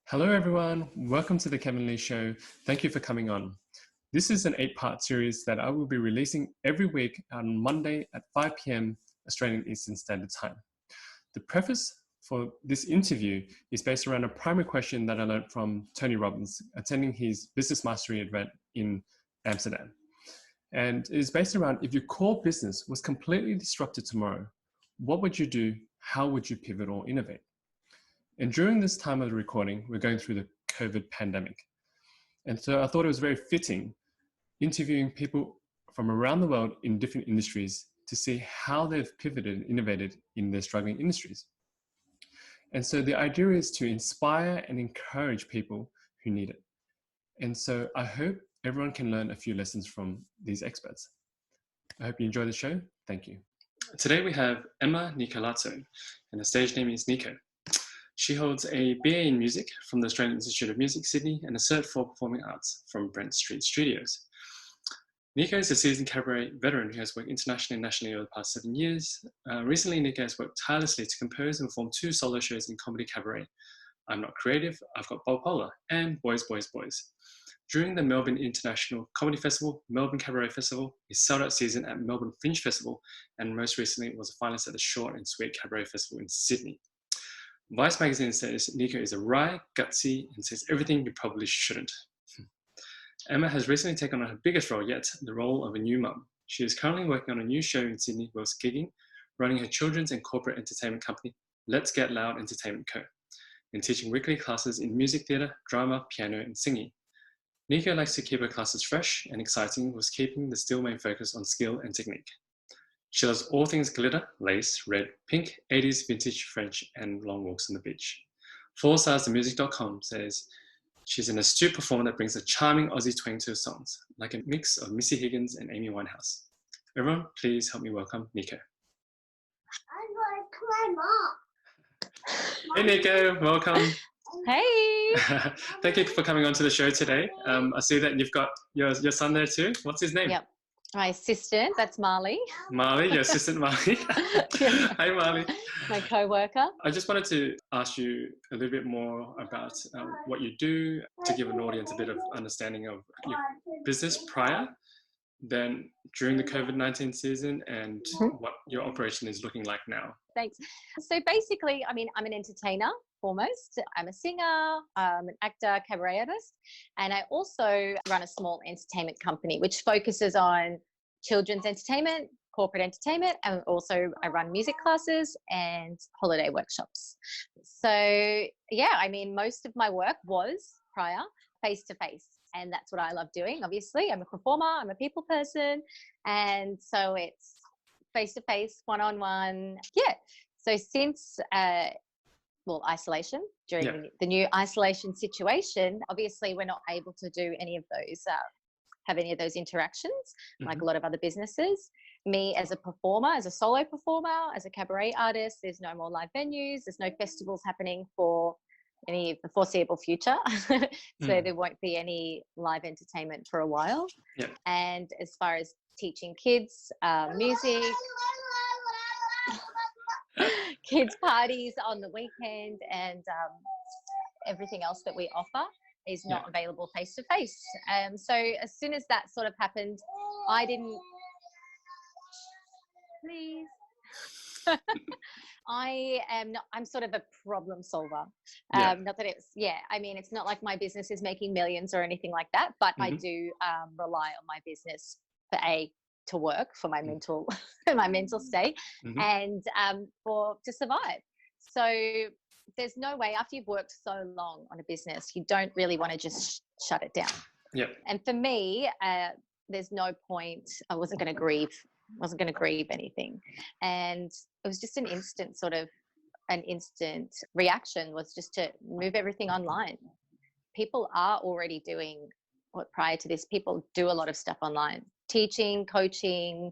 Hello everyone, welcome to the Kevin Lee Show. Thank you for coming on. This is an 8-part series that I will be releasing every week on Monday at 5 p.m. Australian Eastern Standard Time. The preface for this interview is based around a primary question that I learned from Tony Robbins attending his business mastery event in Amsterdam. And it is based around, if your core business was completely disrupted tomorrow, what would you do? How would you pivot or innovate? And during this time of the recording, we're going through the COVID pandemic. And so I thought it was very fitting interviewing people from around the world in different industries to see how they've pivoted and innovated in their struggling industries. And so the idea is to inspire and encourage people who need it. And so I hope everyone can learn a few lessons from these experts. I hope you enjoy the show. Thank you. Today we have Emma Nicolazzo, and the stage name is Nico. She holds a BA in Music from the Australian Institute of Music, Sydney, and a Cert IV Performing Arts from Brent Street Studios. Nico is a seasoned cabaret veteran who has worked internationally and nationally over the past 7 years. Recently, Nico has worked tirelessly to compose and perform 2 solo shows in comedy cabaret, I'm Not Creative, I've Got Bipolar, and Boys, Boys, Boys. During the Melbourne International Comedy Festival, Melbourne Cabaret Festival, his sold-out season at Melbourne Fringe Festival, and most recently was a finalist at the Short and Sweet Cabaret Festival in Sydney. Vice magazine says Nico is a wry, gutsy, and says everything you probably shouldn't. Emma has recently taken on her biggest role yet, the role of a new mum. She is currently working on a new show in Sydney whilst gigging, running her children's and corporate entertainment company, Let's Get Loud Entertainment Co., and teaching weekly classes in music theatre, drama, piano, and singing. Nico likes to keep her classes fresh and exciting whilst keeping the still main focus on skill and technique. She loves all things glitter, lace, red, pink, 80s, vintage, French, and long walks on the beach. 4starsthemusic.com says she's an astute performer that brings a charming Aussie twang to her songs, like a mix of Missy Higgins and Amy Winehouse. Everyone, please help me welcome Nico. I'm going to climb up. Hey Nico, welcome. Hey! Thank you for coming on to the show today. I see that you've got your son there too. What's his name? Yep. My assistant, that's Marley. Marley, your assistant Marley. Yeah. Hi Marley. My co-worker. I just wanted to ask you a little bit more about what you do to give an audience a bit of understanding of your business prior, then during the COVID-19 season, and what your operation is looking like now. Thanks. So basically, I'm an entertainer foremost. I'm a singer, an actor, cabaret artist, and I also run a small entertainment company which focuses on children's entertainment, corporate entertainment, and also I run music classes and holiday workshops. So yeah, most of my work was prior face-to-face, and that's what I love doing. Obviously, I'm a performer, I'm a people person, and so it's face-to-face, one-on-one. Yeah. So since isolation during the new isolation situation, obviously we're not able to do any of those, have any of those interactions like a lot of other businesses. Me as a performer, as a solo performer, as a cabaret artist, there's no more live venues, there's no festivals happening for any of the foreseeable future. So there won't be any live entertainment for a while. Yeah. And as far as teaching kids music, kids parties on the weekend, and everything else that we offer is not available face to face. So as soon as that sort of happened, I didn't. Please. I'm sort of a problem solver. Not that it's not like my business is making millions or anything like that, but I do rely on my business to work for my mental my mental state and to survive. So there's no way, after you've worked so long on a business, you don't really want to just shut it down. And for me, there's no point. I wasn't going to grieve anything, and it was just an instant reaction was just to move everything online. People are already doing what prior to this, people do a lot of stuff online, teaching, coaching,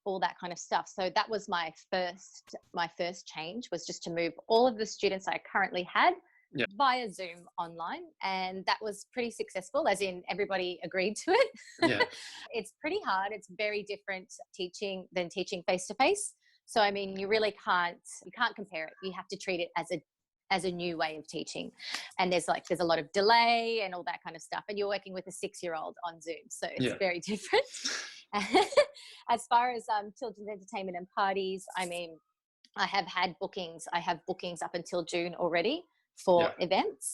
all that kind of stuff. So that was my first change, was just to move all of the students I currently had via Zoom online, and that was pretty successful, as in everybody agreed to it. It's pretty hard. It's very different teaching than teaching face to face. So you really can't compare it. You have to treat it as as a new way of teaching. And there's a lot of delay and all that kind of stuff. And you're working with a 6-year-old on Zoom. So it's very different. As far as children's entertainment and parties, I mean, I have had bookings. I have bookings up until June already for events.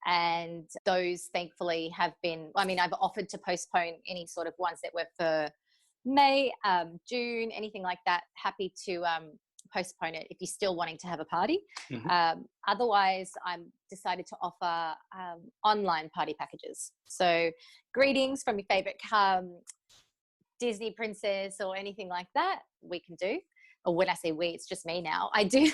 And those thankfully have been, I mean, I've offered to postpone any sort of ones that were for May, June, anything like that. Happy to postpone it if you're still wanting to have a party. Otherwise, I'm decided to offer online party packages. So greetings from your favorite Disney princess or anything like that, we can do. Or when I say we, it's just me now. I did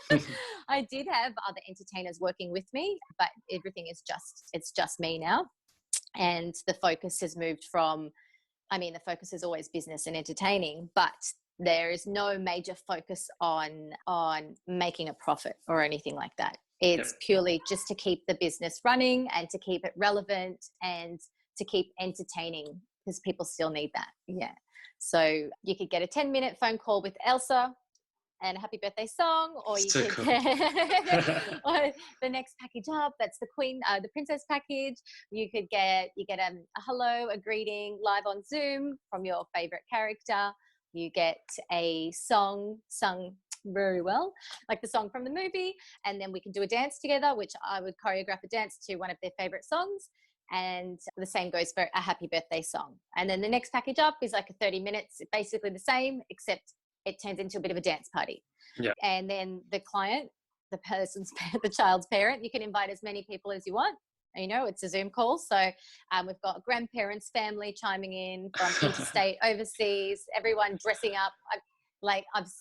have other entertainers working with me, but everything is just me now. And the focus has moved from, I mean, the focus is always business and entertaining, but there is no major focus on making a profit or anything like that. It's purely just to keep the business running and to keep it relevant and to keep entertaining, because people still need that. Yeah. So you could get a 10-minute phone call with Elsa and a happy birthday song, or you could get or the next package up, that's the Queen, the Princess package. You get a hello, a greeting live on Zoom from your favorite character. You get a song sung very well, like the song from the movie, and then we can do a dance together, which I would choreograph a dance to one of their favorite songs. And the same goes for a happy birthday song. And then the next package up is like a 30 minutes, basically the same, except it turns into a bit of a dance party. Yeah. And then the client, the child's parent, you can invite as many people as you want. You know, it's a Zoom call. So we've got grandparents, family chiming in from interstate, overseas, everyone dressing up. I've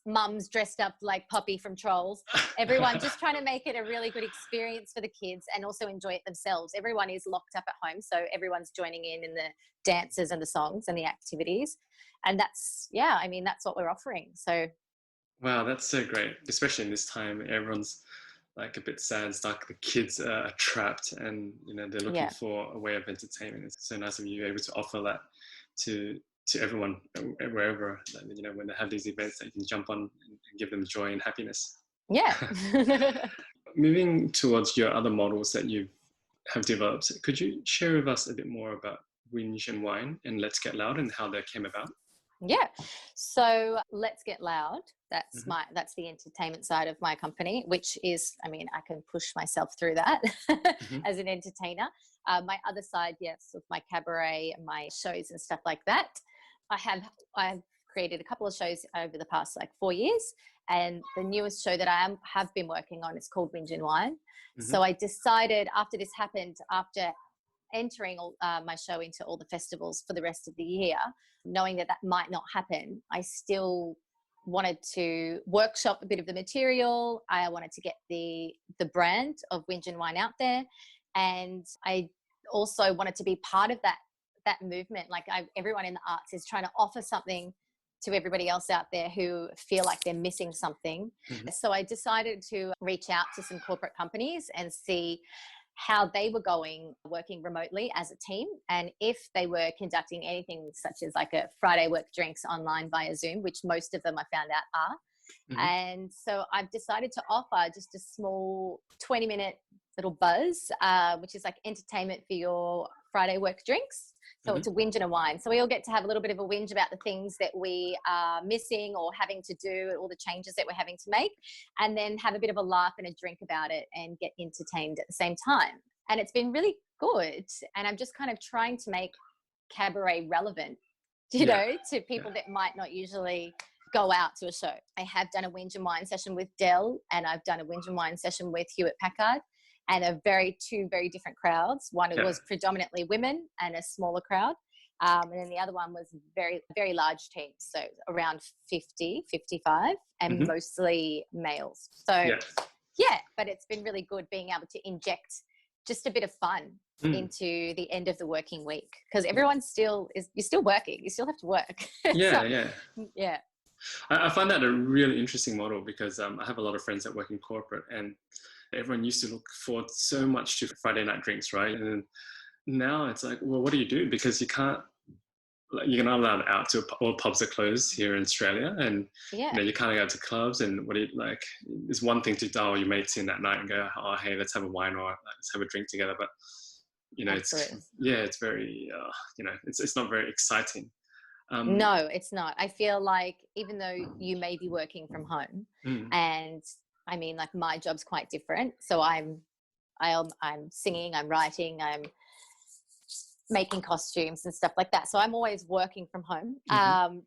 mums dressed up like Poppy from Trolls. Everyone just trying to make it a really good experience for the kids and also enjoy it themselves. Everyone is locked up at home, so everyone's joining in the dances and the songs and the activities. And that's what we're offering. So wow, that's so great, especially in this time. Everyone's like a bit sad, stuck. The kids are trapped, and they're looking for a way of entertainment. It's so nice of you able to offer that to everyone, wherever, when they have these events, that you can jump on and give them joy and happiness. Yeah. Moving towards your other models that you have developed, could you share with us a bit more about Whinge and Wine and Let's Get Loud and how they came about? Yeah. So Let's Get Loud, that's that's the entertainment side of my company, which is, I mean, I can push myself through that as an entertainer. My other side, yes, with my cabaret and my shows and stuff like that. I've created a couple of shows over the past 4 years, and the newest show that I have been working on is called Whinge and Wine. So I decided after this happened, after entering my show into all the festivals for the rest of the year, knowing that might not happen, I still wanted to workshop a bit of the material. I wanted to get the brand of Whinge and Wine out there, and I also wanted to be part of that movement. Everyone in the arts is trying to offer something to everybody else out there who feel like they're missing something. So I decided to reach out to some corporate companies and see how they were working remotely as a team, and if they were conducting anything such as a Friday work drinks online via Zoom, which most of them I found out are. And so I've decided to offer just a small 20-minute little buzz, which is entertainment for your Friday work drinks. So it's a whinge and a wine. So we all get to have a little bit of a whinge about the things that we are missing or having to do, all the changes that we're having to make, and then have a bit of a laugh and a drink about it and get entertained at the same time. And it's been really good. And I'm just kind of trying to make cabaret relevant, to people that might not usually go out to a show. I have done a whinge and wine session with Dell, and I've done a whinge and wine session with Hewlett Packard. And two very different crowds. One was predominantly women and a smaller crowd. And then the other one was very, very large teams. So around 50, 55, and mostly males. So but it's been really good being able to inject just a bit of fun into the end of the working week. Because everyone's you're still working. You still have to work. Yeah. I find that a really interesting model, because I have a lot of friends that work in corporate, and everyone used to look forward so much to Friday night drinks, right? And now it's well, what do you do? Because you can't you're not allowed out to all pubs are closed here in Australia, and Yeah. you can't go to clubs. And what do you like? It's one thing to dial your mates in that night and go, oh hey, let's have a wine or let's have a drink together. But it's very it's not very exciting. No, it's not. I feel like even though you may be working from home, and I mean, like my job's quite different. So I'm singing, I'm writing, I'm making costumes and stuff like that. So I'm always working from home,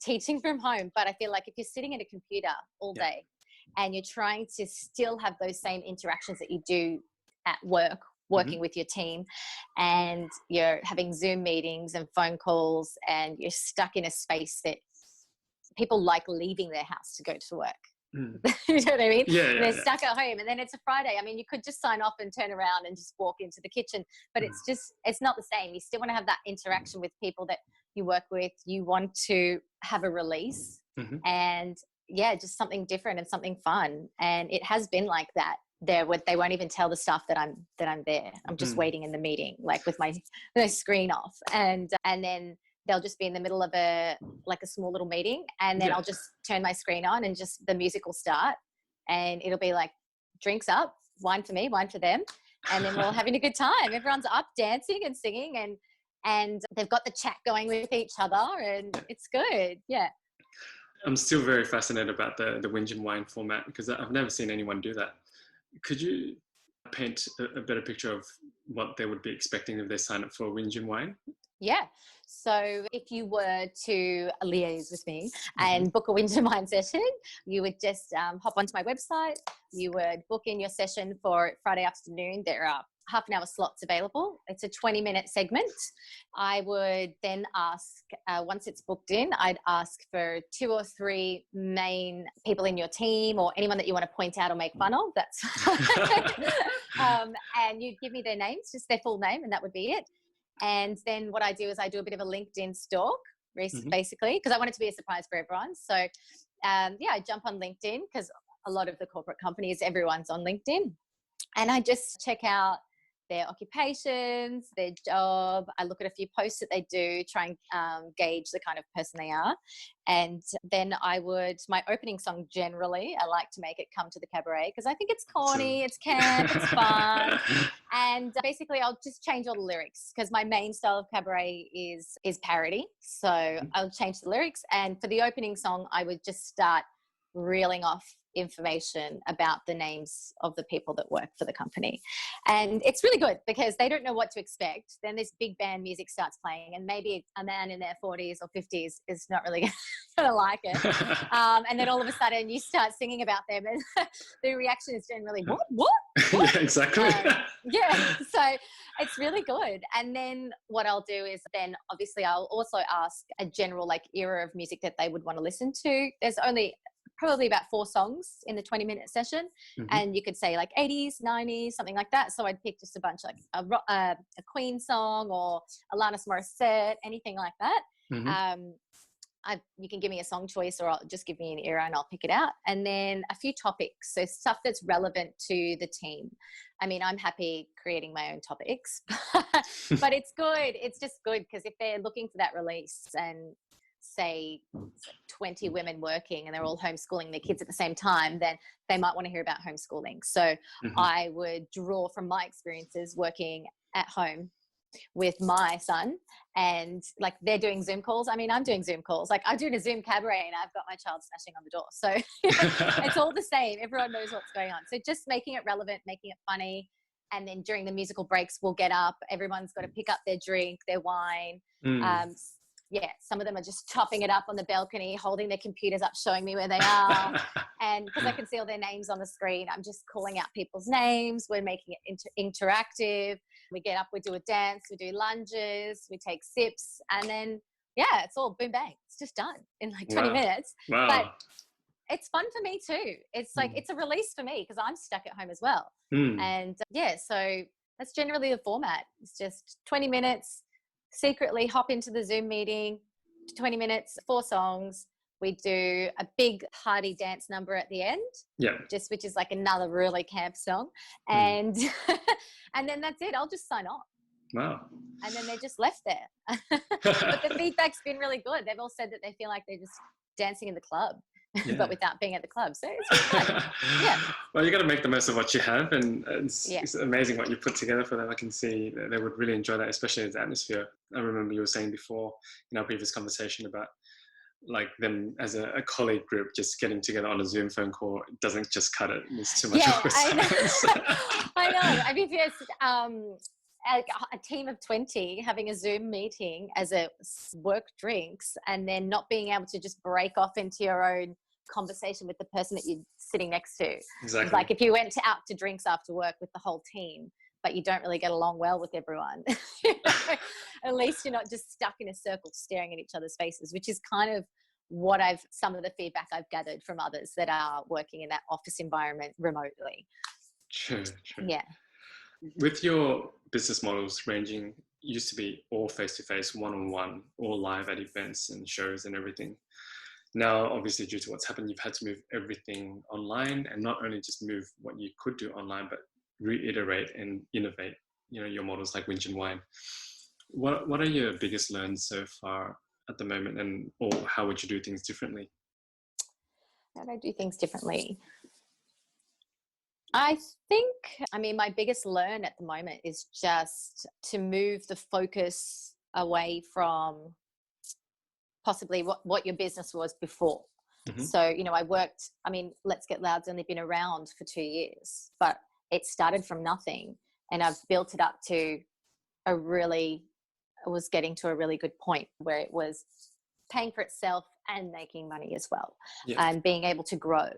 teaching from home. But I feel like if you're sitting at a computer all day and you're trying to still have those same interactions that you do at work, working with your team, and you're having Zoom meetings and phone calls, and you're stuck in a space that people like leaving their house to go to work. You know what I mean? They're stuck at home, and then it's a Friday. I mean, you could just sign off and turn around and just walk into the kitchen, but it's not the same. You still want to have that interaction with people that you work with. You want to have a release and just something different and something fun. And it has been like that. They won't even tell the staff that I'm there. I'm just waiting in the meeting, like with my screen off, and then they'll just be in the middle of a small little meeting, and then I'll just turn my screen on and just the music will start, and it'll be like drinks up, wine for me, wine for them, and then we're all having a good time. Everyone's up dancing and singing, and they've got the chat going with each other, and it's good. Yeah. I'm still very fascinated about the Whinge and Wine format, because I've never seen anyone do that. Could you paint a better picture of what they would be expecting if they sign up for Whinge and Wine? Yeah. So if you were to liaise with me and book a Whinge and Wine session, you would just hop onto my website. You would book in your session for Friday afternoon. There are half an hour slots available. It's a 20-minute segment. I would then ask, once it's booked in, I'd ask for 2 or 3 main people in your team, or anyone that you want to point out or make fun of. That's and you'd give me their names, just their full name, and that would be it. And then what I do is I do a bit of a LinkedIn stalk, basically, because I want it to be a surprise for everyone. So, I jump on LinkedIn, because a lot of the corporate companies, everyone's on LinkedIn. And I just check out their occupations, their job. I look at a few posts that they do, try and gauge the kind of person they are. And then my opening song, generally, I like to make it Come to the Cabaret, because I think it's corny, it's camp, it's fun. And basically I'll just change all the lyrics, because my main style of cabaret is parody. So I'll change the lyrics. And for the opening song, I would just start reeling off information about the names of the people that work for the company. And it's really good, because they don't know what to expect. Then this big band music starts playing, and maybe a man in their 40s or 50s is not really going to like it. And then all of a sudden you start singing about them, and the reaction is generally, what? Yeah, exactly. So it's really good. And then what I'll do is then obviously I'll also ask a general era of music that they would want to listen to. There's only probably about 4 songs in the 20-minute session, and you could say 80s, 90s, something like that. So I'd pick just a bunch, a Queen song or Alanis Morissette, anything like that. You can give me a song choice, or just give me an era and I'll pick it out. And then a few topics, so stuff that's relevant to the team. I mean, I'm happy creating my own topics, but it's good. It's just good, because if they're looking for that release, and say 20 women working and they're all homeschooling their kids at the same time, then they might want to hear about homeschooling. So I would draw from my experiences working at home with my son, and they're doing Zoom calls. I mean, I'm doing Zoom calls. I'm doing a Zoom cabaret and I've got my child smashing on the door. So it's all the same. Everyone knows what's going on. So just making it relevant, making it funny. And then during the musical breaks, we'll get up. Everyone's got to pick up their drink, their wine. Some of them are just chopping it up on the balcony, holding their computers up, showing me where they are. And because I can see all their names on the screen, I'm just calling out people's names. We're making it interactive. We get up, we do a dance, we do lunges, we take sips, and then, it's all boom, bang. It's just done in 20 minutes. Wow. But it's fun for me too. It's it's a release for me, because I'm stuck at home as well. And so that's generally the format. It's just 20 minutes. Secretly hop into the Zoom meeting, 20 minutes, 4 songs. We do a big party dance number at the end, which is another really camp song. And and then that's it. I'll just sign off. Wow. And then they're just left there. But the feedback's been really good. They've all said that they feel like they're just dancing in the club, but without being at the club. So it's fun. Yeah. Well, you got to make the most of what you have, and Yeah. it's amazing what you put together for them. I can see that they would really enjoy that, especially as the atmosphere. I remember you were saying before in our previous conversation about like them as a colleague group just getting together on a Zoom phone call. It doesn't just cut it. There's too much awkward silence. I know. I mean, if there's a team of 20 having a Zoom meeting as a work drinks, and then not being able to just break off into your own conversation with the person that you're sitting next to. Exactly. Like if you went out to drinks after work with the whole team, but you don't really get along well with everyone, at least you're not just stuck in a circle staring at each other's faces, which is kind of what some of the feedback I've gathered from others that are working in that office environment remotely. True. Yeah. With your business models ranging, used to be all face-to-face, one-on-one, all live at events and shows and everything. Now, obviously, due to what's happened, you've had to move everything online, and not only just move what you could do online, but reiterate and innovate, your models like Winch and Wine. What are your biggest learns so far at the moment, or how would you do things differently? How do I do things differently? I think, my biggest learn at the moment is just to move the focus away from possibly what your business was before. Mm-hmm. So, I worked, Let's Get Loud's only been around for 2 years, but it started from nothing, and I've built it up to was getting to a really good point where it was paying for itself and making money as well, and being able to grow,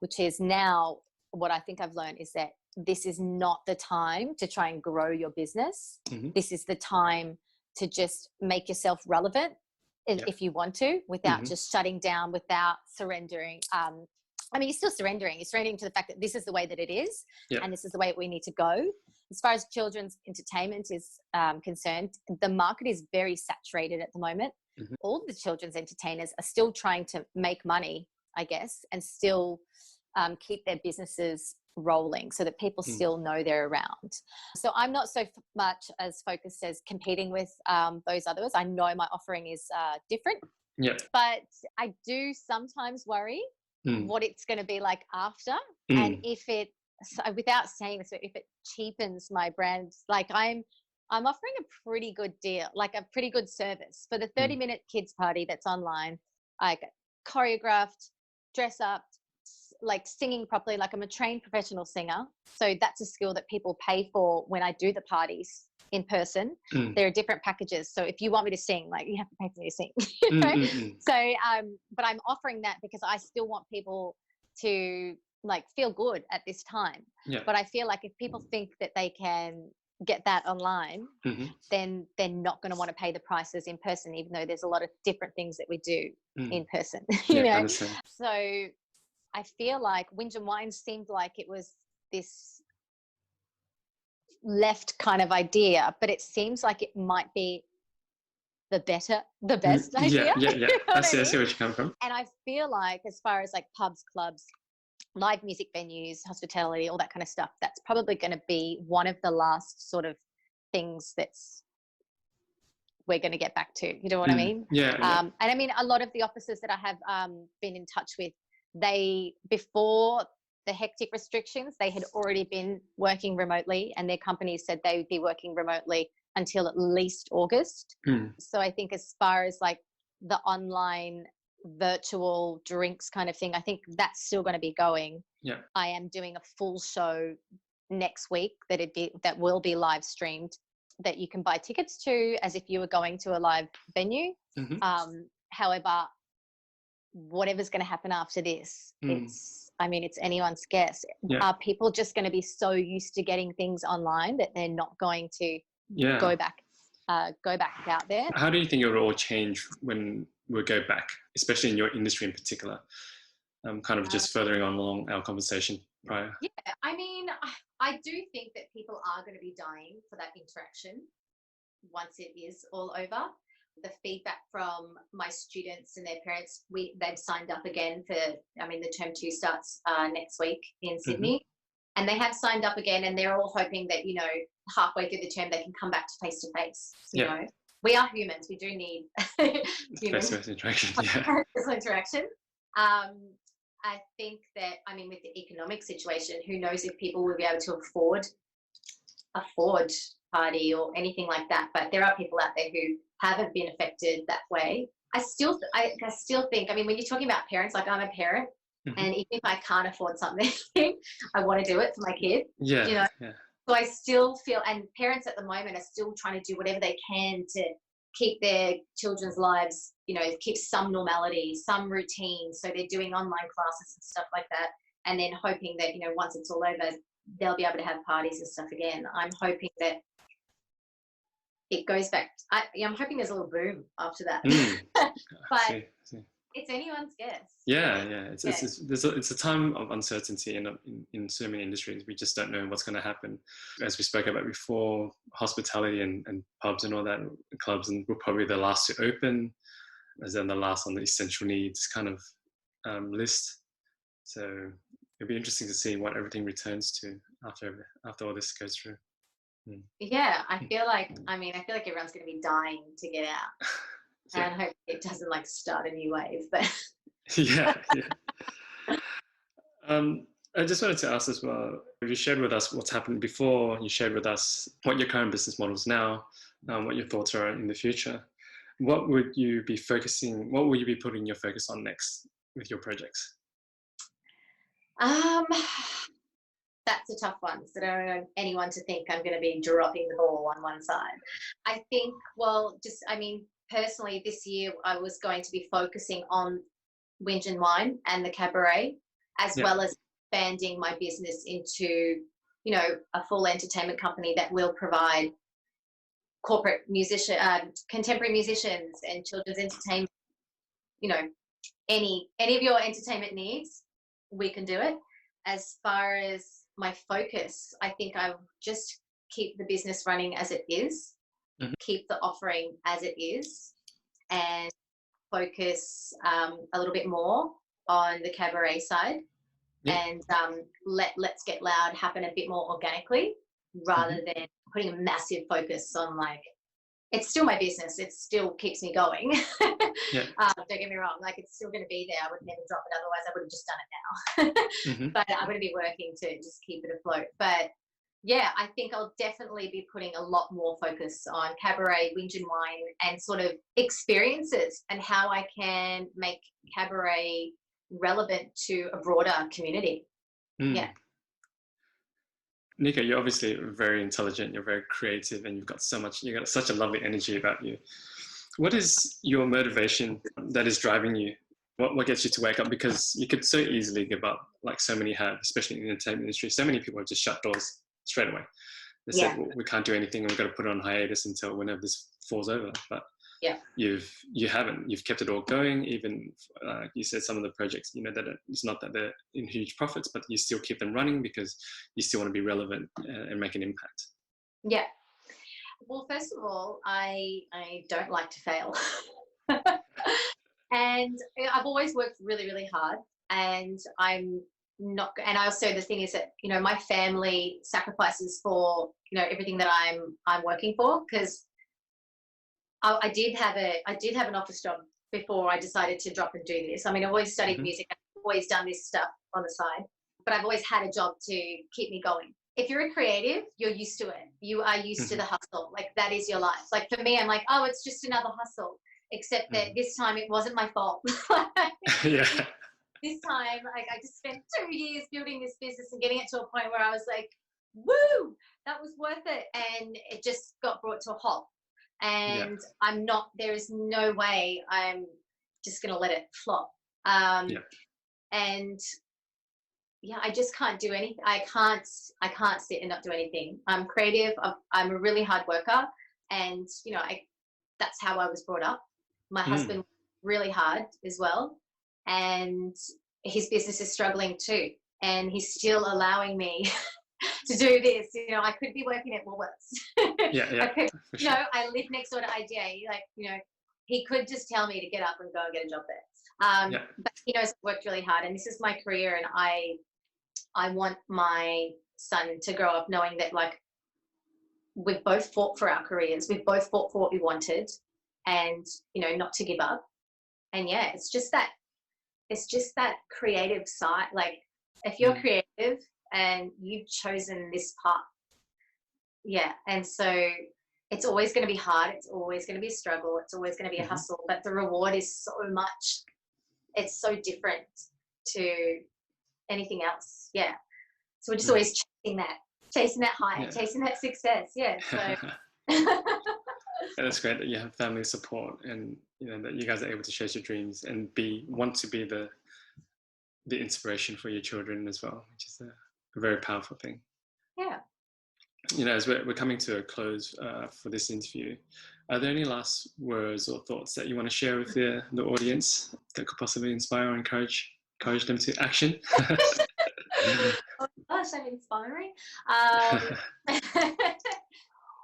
which is now what I think I've learned is that this is not the time to try and grow your business. Mm-hmm. This is the time to just make yourself relevant if you want to, without just shutting down, without surrendering. You're still surrendering. You're surrendering to the fact that this is the way that it is, and this is the way we need to go. As far as children's entertainment is concerned, the market is very saturated at the moment. Mm-hmm. All the children's entertainers are still trying to make money, I guess, and still keep their businesses rolling so that people still know they're around. So I'm not so much as focused as competing with those others. I know my offering is different, but I do sometimes worry what it's going to be like after, and if it, without saying this, if it cheapens my brand. Like I'm offering a pretty good deal, like a pretty good service for the 30-minute kids party that's online, like choreographed, dress up, like singing properly. Like I'm a trained professional singer, so that's a skill that people pay for when I do the parties in person. There are different packages, so if you want me to sing, like you have to pay for me to sing. So but I'm offering that because I still want people to like feel good at this time. But I feel like if people think that they can get that online, then they're not going to want to pay the prices in person, even though there's a lot of different things that we do in person. you know, so I feel like Winch and Wine seemed like it was this left kind of idea, but it seems like it might be the best idea. Yeah. I see where you come from. And I feel like as far as like pubs, clubs, live music venues, hospitality, all that kind of stuff, that's probably going to be one of the last sort of things we're going to get back to. You know what I mean? Yeah. And a lot of the offices that I have been in touch with, before the hectic restrictions, they had already been working remotely, and their companies said they would be working remotely until at least August. So I think as far as like the online virtual drinks kind of thing, I think that's still going to be going. I am doing a full show next week that will be live streamed, that you can buy tickets to as if you were going to a live venue. However, whatever's going to happen after this, it's anyone's guess. Are people just going to be so used to getting things online that they're not going to go back out there? How do you think it will all change when we go back, especially in your industry in particular? Kind of just furthering on along our conversation prior. I do think that people are going to be dying for that interaction once it is all over. The feedback from my students and their parents, they've signed up again for, the term 2 starts next week in Sydney. and they have signed up again, and they're all hoping that, you know, halfway through the term they can come back to face-to-face. You know, we are humans. We do need face-to-face interaction. Interaction. I think that, I mean, with the economic situation, who knows if people will be able to afford party or anything like that. But there are people out there who haven't been affected that way. I still think, I mean, when you're talking about parents, like I'm a parent, and even if I can't afford something, I want to do it for my kid. Yeah. You know? Yeah. So I still feel, and parents at the moment are still trying to do whatever they can to keep their children's lives, you know, keep some normality, some routine. So they're doing online classes and stuff like that. And then hoping that, you know, once it's all over, they'll be able to have parties and stuff again. I'm hoping that it goes back. I'm hoping there's a little boom after that. But it's anyone's guess. Yeah. It's a time of uncertainty in so many industries. We just don't know what's going to happen. As we spoke about before, hospitality and pubs and all that, clubs, and were probably the last to open, as then the last on the essential needs kind of list. So it'll be interesting to see what everything returns to after all this goes through. Yeah, I feel like everyone's going to be dying to get out. And I hope it doesn't like start a new wave, but yeah. I just wanted to ask as well, you shared with us what's happened before, you shared with us what your current business model is now, what your thoughts are in the future. What will you be putting your focus on next with your projects? That's a tough one. So I don't want anyone to think I'm going to be dropping the ball on one side. I think, personally this year I was going to be focusing on Whinge and Wine and the cabaret, as well as expanding my business into, you know, a full entertainment company that will provide corporate contemporary musicians and children's entertainment. You know, any of your entertainment needs, we can do it. As far as my focus, I think I'll just keep the business running as it is, keep the offering as it is, and focus a little bit more on the cabaret side, and Let's Get Loud happen a bit more organically, rather than putting a massive focus on, like, it's still my business. It still keeps me going. Don't get me wrong. Like, it's still going to be there. I would never drop it. Otherwise, I would have just done it now. But I'm going to be working to just keep it afloat. But yeah, I think I'll definitely be putting a lot more focus on cabaret, Whinge and Wine, and sort of experiences and how I can make cabaret relevant to a broader community. Yeah. Nico, you're obviously very intelligent, you're very creative, and you've got such a lovely energy about you. What is your motivation that is driving you? What gets you to wake up? Because you could so easily give up, like so many have, especially in the entertainment industry. So many people have just shut doors straight away. They said, well, we can't do anything, we've got to put it on hiatus until whenever this falls over. But you haven't. You've kept it all going. Even you said some of the projects, you know, that it's not that they're in huge profits, but you still keep them running because you still want to be relevant and make an impact. Yeah. Well, first of all, I don't like to fail. And I've always worked really, really hard, and I'm not, and also the thing is that, you know, my family sacrifices for, you know, everything that I'm working for, because I did have an office job before I decided to drop and do this. I mean, I've always studied music, I've always done this stuff on the side, but I've always had a job to keep me going. If you're a creative, you're used to it. You are used to the hustle. Like, that is your life. Like, for me, I'm like, oh, it's just another hustle. Except that this time it wasn't my fault. This time, like, I just spent 2 years building this business and getting it to a point where I was like, woo, that was worth it. And it just got brought to a halt. And there is no way I'm just going to let it flop. And yeah, I just can't do anything. I can't sit and not do anything. I'm creative. I'm a really hard worker, and, you know, that's how I was brought up. My husband was really hard as well, and his business is struggling too, and he's still allowing me to do this. You know, I could be working at Woolworths. I live next door to IGA. Like, you know, he could just tell me to get up and go and get a job there. But he knows I've worked really hard, and this is my career, and I want my son to grow up knowing that, like, we've both fought for our careers. We've both fought for what we wanted, and, you know, not to give up. And yeah, it's just that creative side. Like, if you're creative and you've chosen this path, yeah. And so it's always going to be hard. It's always going to be a struggle. It's always going to be a hustle, but the reward is so much. It's so different to anything else. Yeah. So we're just always chasing that high, chasing that success. Yeah. So that's great that you have family support, and you know that you guys are able to chase your dreams and want to be the inspiration for your children as well, which is a very powerful thing. Yeah. You know, as we're coming to a close for this interview, are there any last words or thoughts that you want to share with the audience that could possibly inspire or encourage them to action? Oh gosh, I'm inspiring.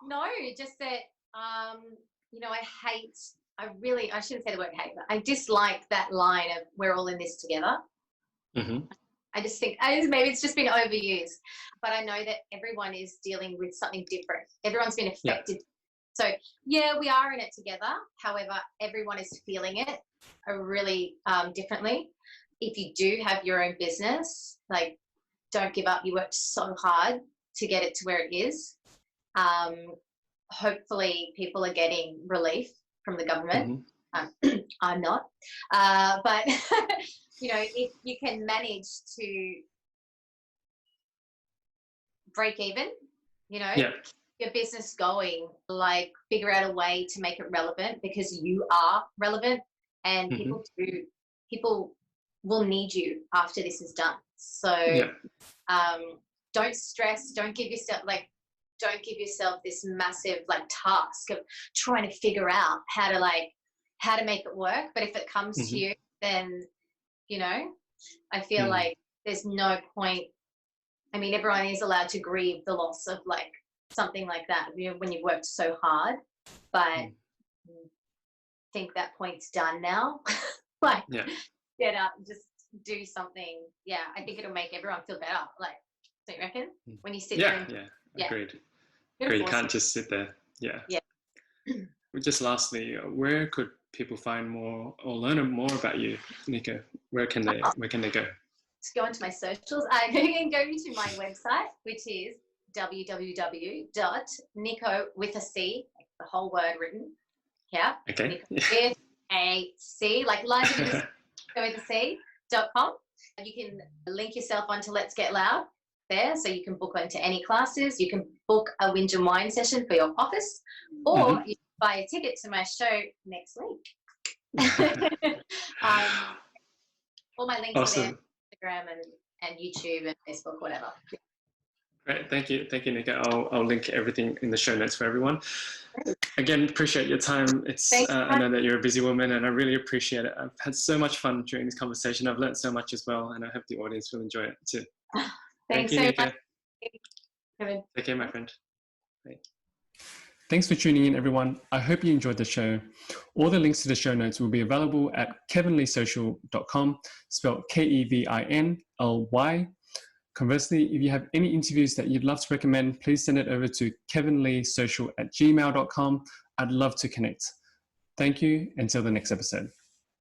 No, just that, you know, I shouldn't say the word hate, but I dislike that line of "we're all in this together." I just think maybe it's just been overused, but I know that everyone is dealing with something different. Everyone's been affected. So yeah, we are in it together. However, everyone is feeling it really differently. If you do have your own business, like, don't give up. You worked so hard to get it to where it is. Hopefully people are getting relief from the government. I'm not. But, you know, if you can manage to break even, you know, your business going, like, figure out a way to make it relevant, because you are relevant, and people will need you after this is done. So don't stress. Don't give yourself this massive, like, task of trying to figure out how to make it work. But if it comes to you, then, you know, I feel like there's no point. I mean, everyone is allowed to grieve the loss of, like, something like that, you know, when you've worked so hard, but I think that point's done now. Like, get up, just do something. Yeah, I think it'll make everyone feel better. Like, don't you reckon? When you sit there. Agreed. You can't just sit there. Just lastly, where could people find more or learn more about you, Nico? Where can they go? To go into my socials, you can go to my website, which is www.nico with a C, the whole word written. Yeah. Okay. With a C, like Liza with a C.com. You can link yourself onto Let's Get Loud there, so you can book onto any classes. You can book a Windsor wine session for your office, or you can buy a ticket to my show next week. All my links are there, Instagram and YouTube and Facebook, whatever. Great, thank you, Nico. I'll link everything in the show notes for everyone. Again, appreciate your time. I know that you're a busy woman, and I really appreciate it. I've had so much fun during this conversation. I've learned so much as well, and I hope the audience will enjoy it too. Thanks you, so Nico. much. Take care, my friend. Bye. Thanks for tuning in, everyone. I hope you enjoyed the show. All the links to the show notes will be available at kevinleesocial.com, spelled KEVINLY. Conversely, if you have any interviews that you'd love to recommend, please send it over to kevinleesocial@gmail.com. I'd love to connect. Thank you. Until the next episode.